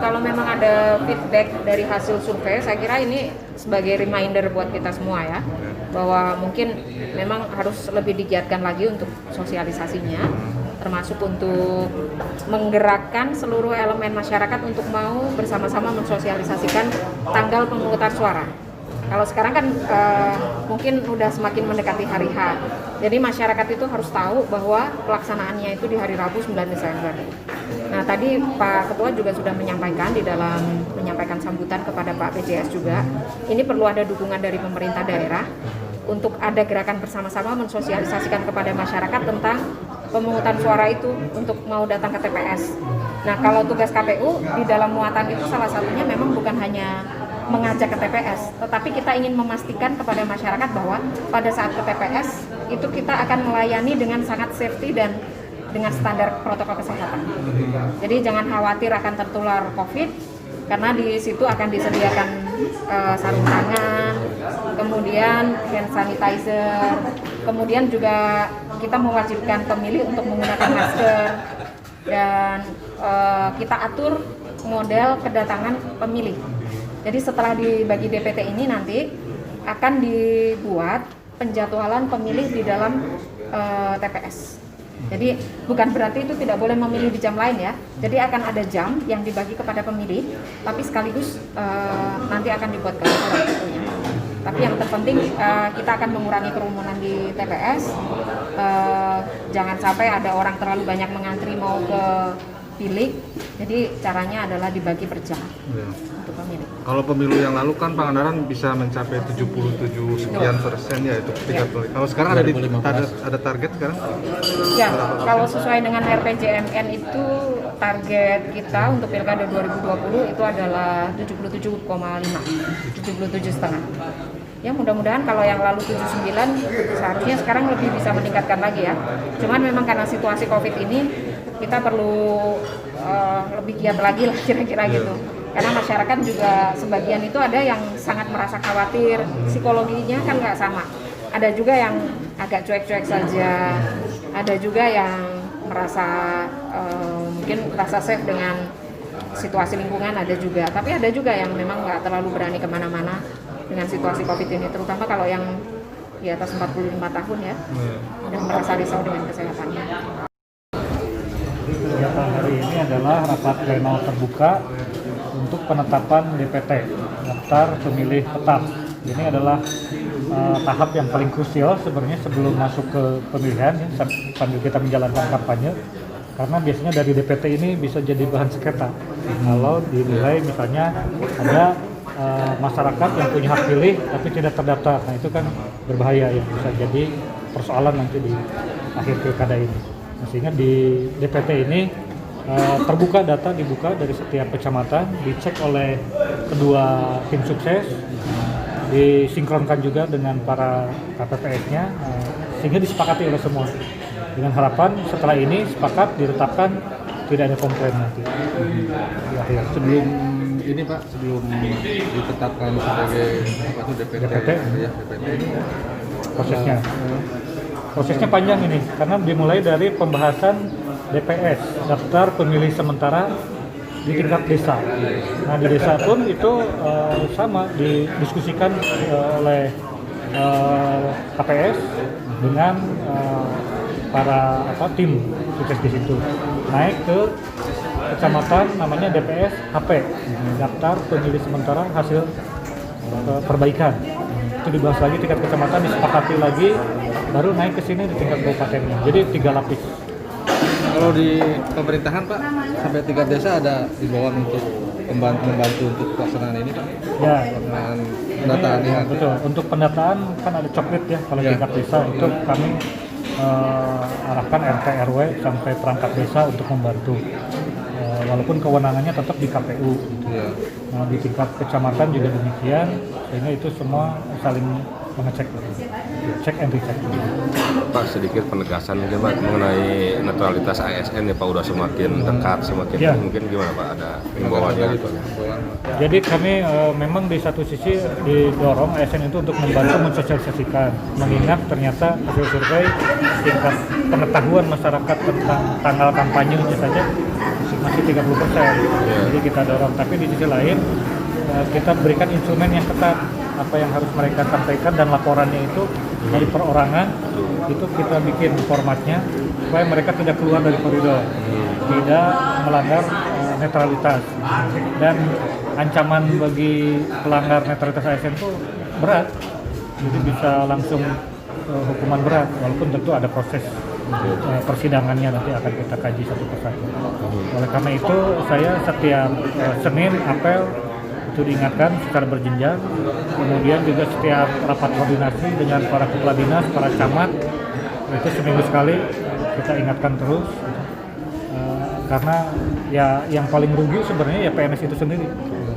Kalau memang ada feedback dari hasil survei, saya kira ini sebagai reminder buat kita semua ya, bahwa mungkin memang harus lebih digiatkan lagi untuk sosialisasinya, termasuk untuk menggerakkan seluruh elemen masyarakat untuk mau bersama-sama mensosialisasikan tanggal pemungutan suara. Kalau sekarang kan mungkin udah semakin mendekati hari H, jadi masyarakat itu harus tahu bahwa pelaksanaannya itu di hari Rabu 9 Desember. Nah, tadi Pak Ketua juga sudah menyampaikan di dalam menyampaikan sambutan kepada Pak PJS juga, ini perlu ada dukungan dari pemerintah daerah untuk ada gerakan bersama-sama mensosialisasikan kepada masyarakat tentang pemungutan suara itu untuk mau datang ke TPS. Nah, kalau tugas KPU di dalam muatan itu salah satunya memang bukan hanya mengajak ke TPS, tetapi kita ingin memastikan kepada masyarakat bahwa pada saat ke TPS itu kita akan melayani dengan sangat safety dan dengan standar protokol kesehatan. Jadi jangan khawatir akan tertular COVID, karena di situ akan disediakan sarung tangan, kemudian hand sanitizer, kemudian juga kita mewajibkan pemilih untuk menggunakan masker, dan kita atur model kedatangan pemilih. Jadi setelah dibagi DPT ini nanti akan dibuat penjadwalan pemilih di dalam TPS. Jadi bukan berarti itu tidak boleh memilih di jam lain ya. Jadi akan ada jam yang dibagi kepada pemilih, tapi sekaligus nanti akan dibuat kalkulator tentunya. Tapi yang terpenting kita akan mengurangi kerumunan di TPS. Jangan sampai ada orang terlalu banyak mengantri mau ke bilik. Jadi caranya adalah dibagi per jam untuk pemilih. Kalau pemilu yang lalu kan Pangandaran bisa mencapai 77 sekian persen ya itu tingkat pemilih. Kalau sekarang ada target sekarang? Ya, kalau sesuai dengan RPJMN itu target kita untuk Pilkada 2020 itu adalah 77,5, 77,5. Ya, mudah-mudahan kalau yang lalu 79 seharusnya sekarang lebih bisa meningkatkan lagi ya. Cuman memang karena situasi Covid ini kita perlu lebih giat lagi lah kira-kira gitu. Karena masyarakat juga sebagian itu ada yang sangat merasa khawatir, psikologinya kan nggak sama. Ada juga yang agak cuek-cuek saja, ada juga yang merasa mungkin merasa safe dengan situasi lingkungan, ada juga. Tapi ada juga yang memang nggak terlalu berani kemana-mana dengan situasi Covid ini, terutama kalau yang di atas 45 tahun ya, dan merasa risau dengan kesehatannya. Kegiatan hari ini adalah rapat pleno terbuka untuk penetapan DPT, daftar pemilih tetap. Ini adalah tahap yang paling krusial sebenarnya sebelum masuk ke pemilihan sambil kita menjalankan kampanye, karena biasanya dari DPT ini bisa jadi bahan sengketa kalau dinilai misalnya ada masyarakat yang punya hak pilih tapi tidak terdaftar. Nah, itu kan berbahaya ya, bisa jadi persoalan nanti di akhir pilkada ini. Nah, sehingga di DPT ini terbuka data, dibuka dari setiap kecamatan, dicek oleh kedua tim sukses, disinkronkan juga dengan para KPPS-nya, sehingga disepakati oleh semua. Dengan harapan setelah ini sepakat ditetapkan tidak ada komplain nanti di akhir. Sebelum ini Pak, sebelum ditetapkan sebagai DPT, ya, DPT ini prosesnya panjang ini, karena dimulai dari pembahasan DPS, daftar pemilih sementara di tingkat desa. Nah, di desa pun itu sama didiskusikan oleh KPS dengan para tim sukses di situ. Naik ke kecamatan, namanya DPS HP, daftar pemilih sementara hasil perbaikan. Itu dibahas lagi tingkat kecamatan, disepakati lagi, baru naik ke sini di tingkat kabupatennya. Jadi 3 lapis. Kalau di pemerintahan Pak, sampai tingkat desa ada himbauan untuk membantu untuk pelaksanaan ini Pak? Ya, pelaksanaan pendataan ini. Betul. Untuk pendataan kan ada coklit ya kalau tingkat desa, itu kami arahkan RT RW sampai perangkat desa untuk membantu. Walaupun kewenangannya tetap di KPU gitu. Nah, di tingkat kecamatan juga demikian, sehingga itu semua saling mengecek, cek and recheck. Pak, sedikit penegasan mungkin Pak mengenai netralitas ASN ya Pak, udah semakin dekat, semakin Ya. mungkin gimana Pak, ada himbauannya gitu. Jadi kami memang di satu sisi didorong ASN itu untuk membantu mensosialisasikan, mengingat ternyata hasil survei tingkat pengetahuan masyarakat tentang tanggal kampanye saja masih 30%. Jadi kita dorong, tapi di sisi lain kita berikan instrumen yang ketat, apa yang harus mereka sampaikan dan laporannya itu dari perorangan itu kita bikin formatnya supaya mereka tidak keluar dari koridor, tidak melanggar netralitas, dan ancaman bagi pelanggar netralitas ASN itu berat, jadi bisa langsung hukuman berat, walaupun tentu ada proses persidangannya nanti akan kita kaji satu persatu. Oleh karena itu saya setiap Senin apel itu diingatkan secara berjenjang, kemudian juga setiap rapat koordinasi dengan para kepala dinas, para camat itu seminggu sekali kita ingatkan terus, karena ya yang paling rugi sebenarnya ya PNS itu sendiri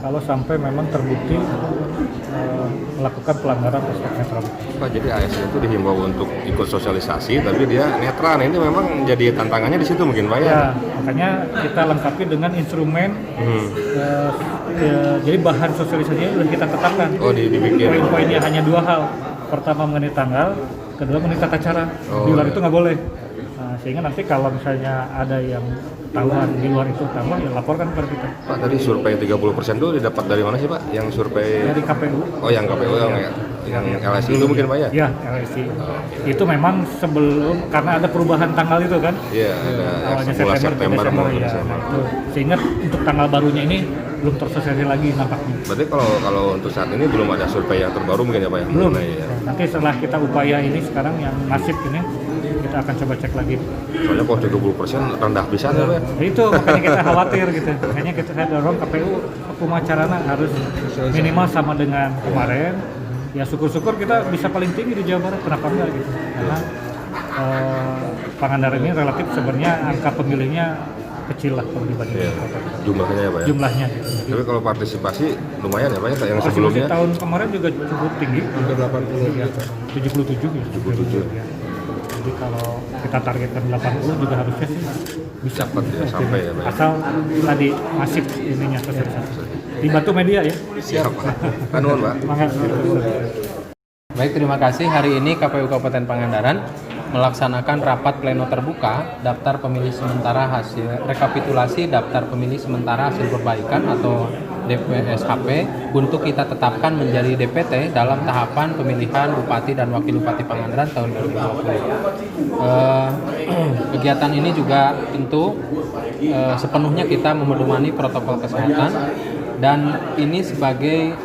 kalau sampai memang terbukti melakukan pelanggaran aspek netralitas. Pak, jadi ASN itu dihimbau untuk ikut sosialisasi, tapi dia netral. Nah, ini memang jadi tantangannya di situ mungkin Pak ya? Ya, makanya kita lengkapi dengan instrumen. Jadi bahan sosialisasinya sudah kita tetapkan. Oh, dibikin. Poin-poinnya hanya 2 hal. Pertama mengenai tanggal, kedua mengenai tata cara. Di luar itu nggak boleh. Nah, sehingga nanti kalau misalnya ada yang tahuan di luar itu tahuan, ya laporkan kepada kita. Pak, tadi survei 30% itu didapat dari mana sih Pak? Yang survei Dari KPU. Oh, yang KPU yang LSI itu mungkin Pak ya? Ya, LSI. Itu memang sebelum, karena ada perubahan tanggal itu kan. Iya, ada Awalnya mulai September September ke mau Desember, ya. Desember. Nah, itu. Sehingga untuk tanggal barunya ini belum tersosialisasi lagi nampaknya. Berarti kalau untuk saat ini belum ada survei yang terbaru mungkin ya Pak ya? Belum. Nah, iya. Nanti setelah kita upaya ini sekarang yang masif ini, kita akan coba cek lagi. Soalnya kalau 30% rendah bisa ya Pak? Nah, itu makanya kita khawatir gitu. Makanya saya dorong KPU hukum acarana harus minimal sama dengan kemarin. Ya syukur-syukur kita bisa paling tinggi di Jawa Barat, kenapa enggak gitu? Karena Pangandaran ini relatif sebenarnya angka pemilihnya kecil lah kalau dibandingkan Jumlahnya ya Pak ya? jumlahnya. Tapi kalau partisipasi lumayan ya Pak ya, kayak yang Partisipasi sebelumnya? tahun kemarin juga cukup tinggi, Hampir 80 ya, 77 ya. 77. Ya. Jadi kalau kita targetkan 80 juga harusnya sih bisa Dapat ya, sampai ya Pak ya? asal tadi masif ininya sosialisasi. Dibantu media ya. Siap Pak. Nuhun Pak. Semangat. Baik, terima kasih. Hari ini KPU Kabupaten Pangandaran melaksanakan rapat pleno terbuka daftar pemilih sementara hasil rekapitulasi daftar pemilih sementara hasil perbaikan atau DPSHP untuk kita tetapkan menjadi DPT dalam tahapan pemilihan Bupati dan Wakil Bupati Pangandaran tahun 2020. Kegiatan ini juga tentu sepenuhnya kita memedomani protokol kesehatan, dan ini sebagai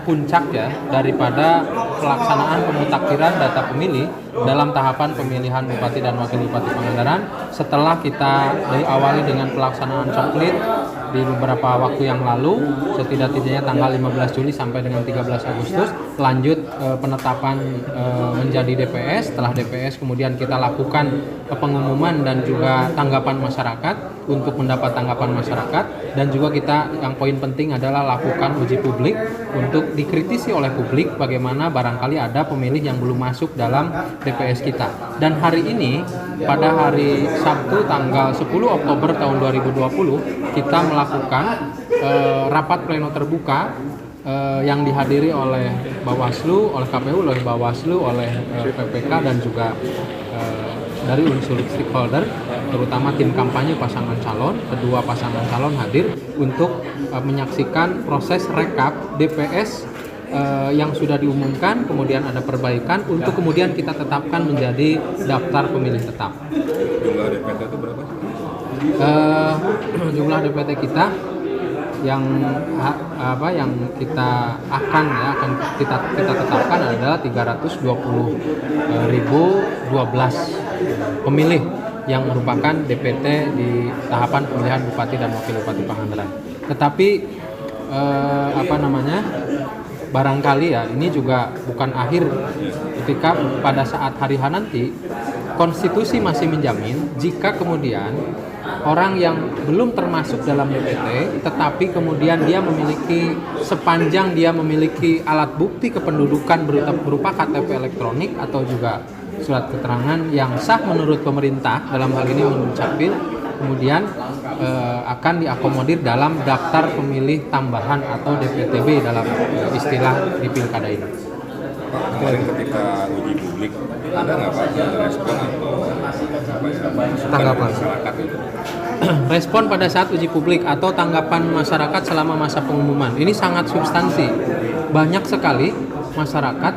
puncak ya daripada pelaksanaan pemutakhiran data pemilih dalam tahapan pemilihan Bupati dan Wakil Bupati Pangandaran setelah kita diawali dengan pelaksanaan coklit di beberapa waktu yang lalu, setidak-tidaknya tanggal 15 Juli sampai dengan 13 Agustus, lanjut penetapan menjadi DPS. Setelah DPS kemudian kita lakukan pengumuman dan juga tanggapan masyarakat untuk mendapat tanggapan masyarakat, dan juga kita yang poin penting adalah lakukan uji publik untuk dikritisi oleh publik bagaimana barangkali ada pemilih yang belum masuk dalam DPS kita. Dan hari ini pada hari Sabtu tanggal 10 Oktober tahun 2020 kita melakukan rapat pleno terbuka yang dihadiri oleh Bawaslu, oleh KPU, oleh Bawaslu, oleh PPK dan juga dari unsur stakeholder, terutama tim kampanye pasangan calon. Kedua pasangan calon hadir untuk menyaksikan proses rekap DPS yang sudah diumumkan, kemudian ada perbaikan untuk kemudian kita tetapkan menjadi daftar pemilih tetap. Jumlah DPT itu berapa? Jumlah DPT kita yang kita akan kita tetapkan adalah 320.012 pemilih yang merupakan DPT di tahapan pemilihan Bupati dan Wakil Bupati Pangandaran. Tetapi barangkali ya ini juga bukan akhir, ketika pada saat hari H nanti konstitusi masih menjamin jika kemudian orang yang belum termasuk dalam DPT, tetapi kemudian dia memiliki, sepanjang dia memiliki alat bukti kependudukan berupa KTP elektronik atau juga surat keterangan yang sah menurut pemerintah, dalam hal ini Dukcapil, kemudian akan diakomodir dalam daftar pemilih tambahan atau DPTB dalam istilah di pilkada ini. Kemarin ketika uji publik ada nggak Pak respon atau Tanggapan. masyarakat itu? Respon pada saat uji publik atau tanggapan masyarakat selama masa pengumuman ini sangat substansi. Banyak sekali masyarakat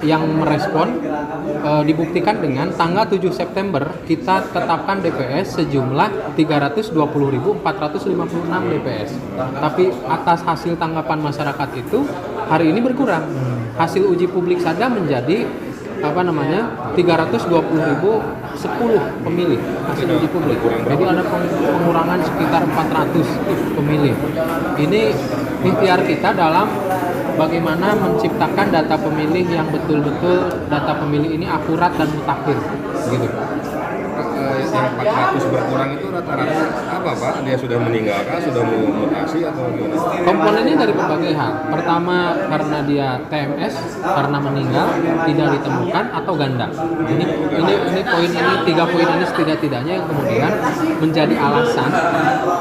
yang merespon, dibuktikan dengan tanggal 7 September kita tetapkan DPS sejumlah 320.456 DPS. Tapi atas hasil tanggapan masyarakat itu hari ini berkurang. Hasil uji publik saja menjadi 320.010 pemilih hasil uji publik. Jadi ada pengurangan sekitar 400 pemilih. Ini ikhtiar kita dalam bagaimana menciptakan data pemilih yang betul-betul data pemilih ini akurat dan mutakhir, gitu. Yang 400 berkurang itu rata-rata apa Pak? Dia sudah meninggalkan, sudah mutasi atau gimana? Komponennya dari berbagai hal. Pertama karena dia TMS, karena meninggal, tidak ditemukan atau ganda. Ini poin ini, 3 poin ini setidak-tidaknya yang kemudian menjadi alasan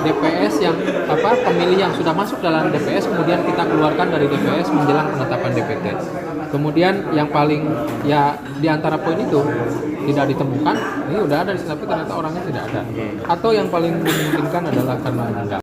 DPS yang pemilih yang sudah masuk dalam DPS kemudian kita keluarkan dari DPS menjelang penetapan DPT. Kemudian yang paling di antara poin itu tidak ditemukan, ini udah ada tapi ternyata orangnya tidak ada. Atau yang paling memungkinkan adalah karena meninggal.